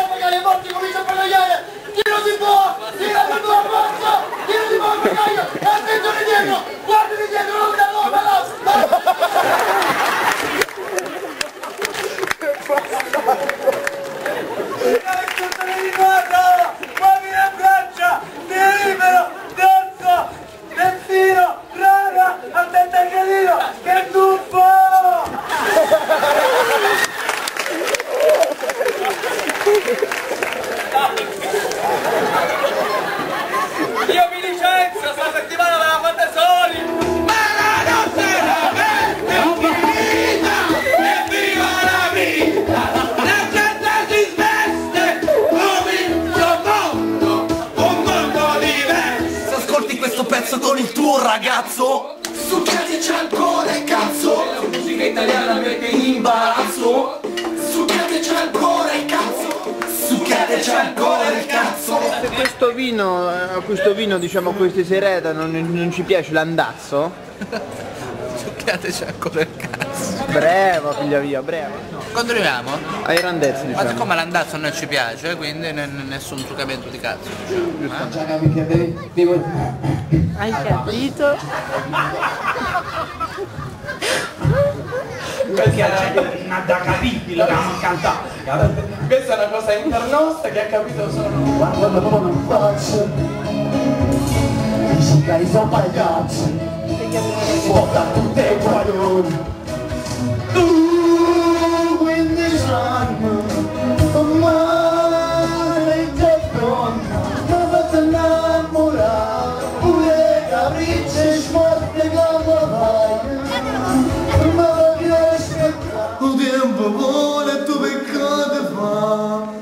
magari, forti comincia a pagagliare! Tiro di boa! Tira per tua forza! Tiro di boa a pagaglio! E attenzione dietro! Guardi di dietro, non da nuova là! Muovi la braccia! Ti libero! Dorso! Delfino! Rana! Attenta al canino! Che tuffo! Io mi licenzio, sta settimana me la fate soli! Ma la notte è finita! Evviva la vita! La gente si sveste! Comincia un mondo diverso! Se ascolti questo pezzo con il tuo ragazzo, succhiateci ancora il cazzo! La musica italiana avete imbarazzo! Succhiateci ancora il cazzo! Succhiateci ancora il cazzo! Se questo vino, a questo vino diciamo questi sereta non ci piace l'andazzo? Succhiateci ancora il cazzo. Bravo figlio mio, bravo. Quando arriviamo? Ai randezzi Ma diciamo. siccome l'andazzo non ci piace, quindi nessun succamento di cazzo. Hai capito? Perché la gente non ha da capire che hanno cantato. Questa è una cosa internosta che ha capito solo. Quando non faccio dici che sono pagliacci, porta tutte i guaglioni. 15 anni ormai già pronta, ma faccio innamorare pure capricce smorte come vai. Ma voglio aspettare un tempo buono e tu peccato fa.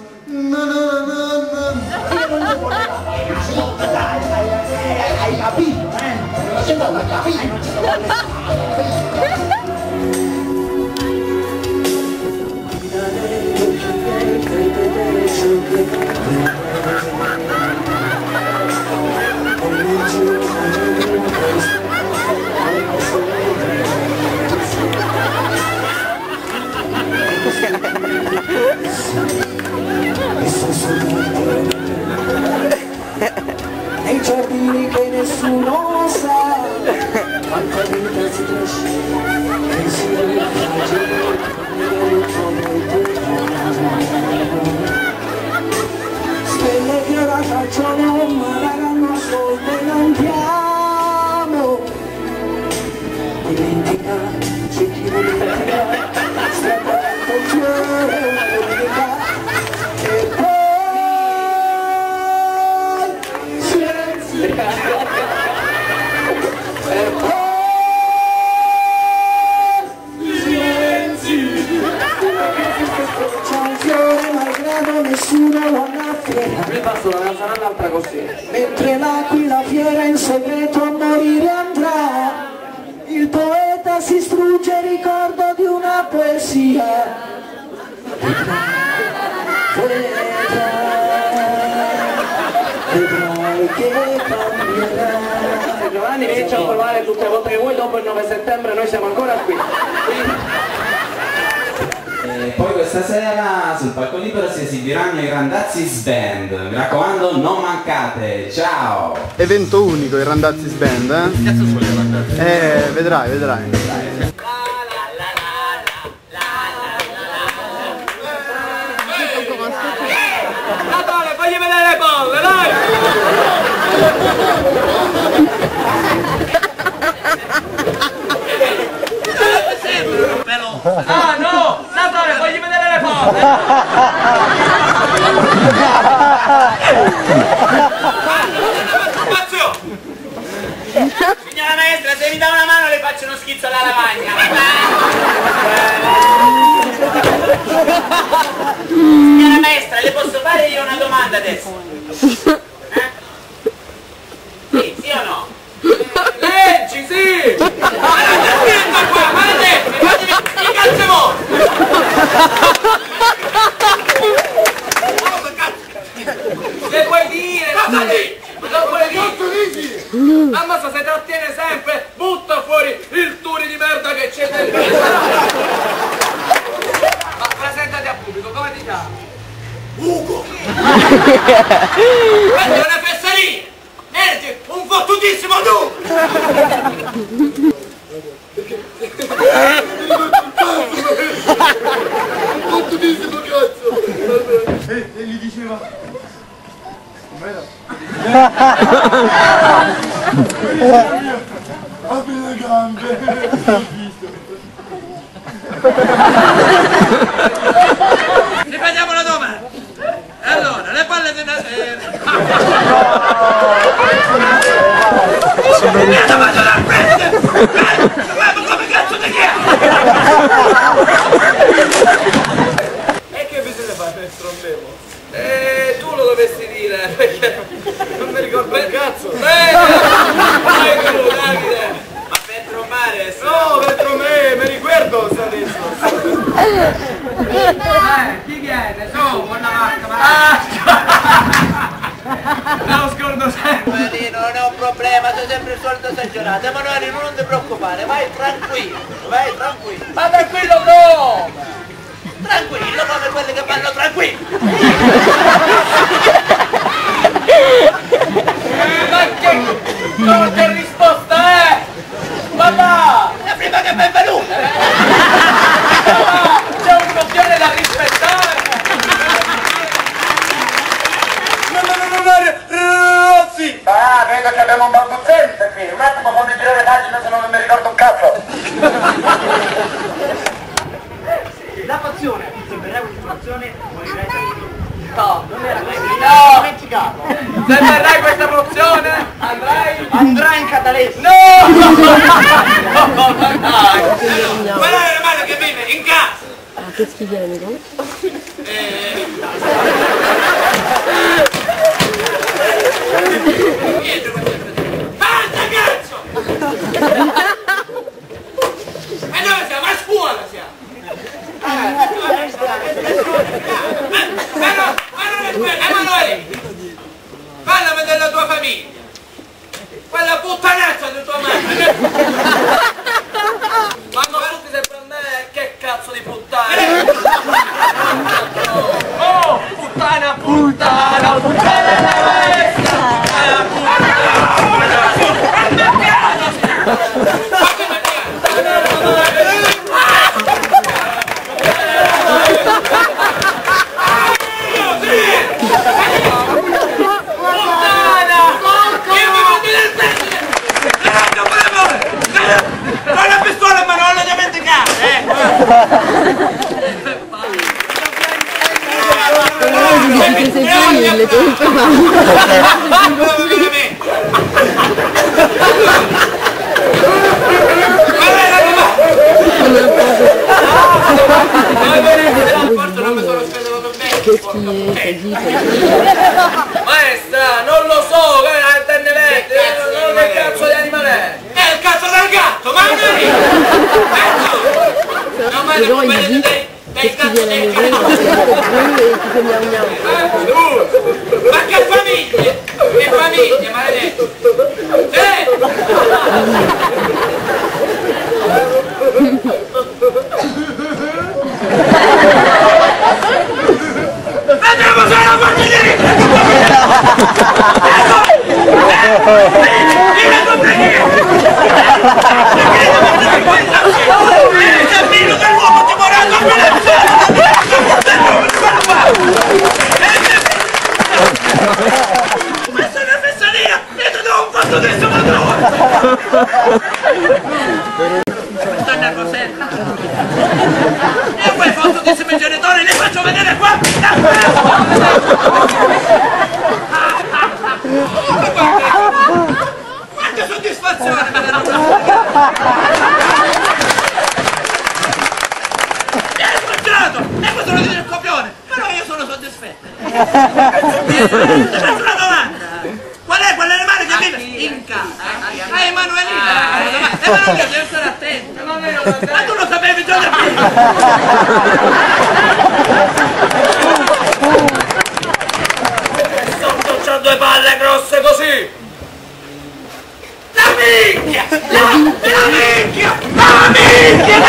Hai capito, eh? Non hai nei giardini che nessuno sa quanta vita si cresce e si stelle che ora facciano ma daranno soldi non diamo dimentica c'è chi non dimentica strada col fiore una domenica e poi nessuno lo annaffiera. Mi passo la sarà un'altra così. Mentre l'aquila fiera in segreto a morire andrà, il poeta si strugge il ricordo di una poesia. Vedrai che cambierà. Giovanni inizia a provare tutte le volte che vuoi, dopo il 9 settembre noi siamo ancora qui. E poi questa sera sul palco libero si esibiranno i Randazzi's Band. Mi raccomando, non mancate, ciao! Evento unico il Randazzi's Band, eh? Che cazzo sono le randazzi? Vedrai. Natale, fagli vedere le palle, dai! Ah no! Natale, fagli vedere le palle! Signora maestra, se mi dà una mano le faccio uno schizzo alla lavagna! Signora maestra, le posso fare io una domanda adesso? Sì o no? Leggi, sì! Ma non c'è scritto qua, maledetto! I calzemoni! Che vuoi dire? Cosa dici? Cosa vuoi dire? Ammazza, se trattiene sempre, butta fuori il turi di merda che c'è dentro! Ma buco! Questa è una fesseria! Niente, un fottutissimo tu! Fottutissimo cazzo! E gli diceva... apri le gambe! Ripetiamo la domanda! Allora, le palle di una... Mi ha chiamato da prendere! Ma come cazzo ti chiami? E che bisogna fare per strondevo? Tu lo dovresti dire, perché non mi ricordo il cazzo. Dai tu, Davide! Ma Petro Mares! No, dentro me, mi ricordo adesso! Chi viene? Su, buona vacca, ma... Me lo scordo sempre! Marino, non è un problema, sei sempre il solito esagerato. Emanuele, non ti preoccupare, vai tranquillo, vai tranquillo. Ma tranquillo no! Tranquillo come quelli che vanno tranquilli! Ma che risposta è? Papà! La prima che mi è venuta! C'è un copione da rispettare! Rossi! Ah, vedo che abbiamo un balbuziente qui. Un attimo, fammi girare le pagine se non mi ricordo un cazzo. La fazione, se verrà un'informazione, morirete tutti. No, non era No, no! dimenticato. Se verrai questa promozione, andrai... Andrà in catalessi. No! No, dai! Guardate la mano che vive in casa! Che schifo, amico. Basta cazzo! E dove siamo? A scuola siamo! Emanuele! Parlami della tua famiglia! Quella puttanazza di tua madre! Quando tutti sempre a me, che cazzo di puttana! Oh! Puttana, puttana, puttana! Le colpe Maestra, non lo so, antenne verde, che cazzo di animale è? È il cazzo del gatto, ma non è non me ne puoi vedere dei cazzo del gatto. Ma che famiglie? Che famiglie, maledetto? Andiamo sulla famiglia! Il cammino dell'uomo ti vorrà questa è una fesseria! Io ti do un fatto adesso, ma trovo! Sta nervosetta! Io poi foto di semi genitori li faccio vedere qua! Quanta soddisfazione mi danno! Mi hai scongiurato! E questo lo dice il copione! Però io sono soddisfatto! Ti faccio una domanda! Qual è quell'animale che vive in casa? A Emanuelina! Emanuelina deve stare attento! Ma tu lo sapevi già da prima! Sotto c'ho due palle grosse così! La minchia! La minchia! La minchia! La minchia!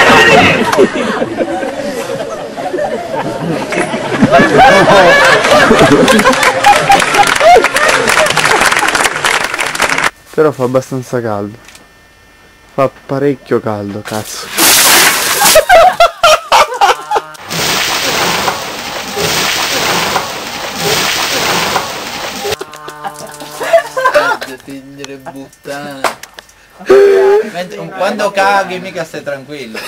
Però fa abbastanza caldo. Fa parecchio caldo, cazzo. Fingere buttare. Quando caghi mica stai tranquillo.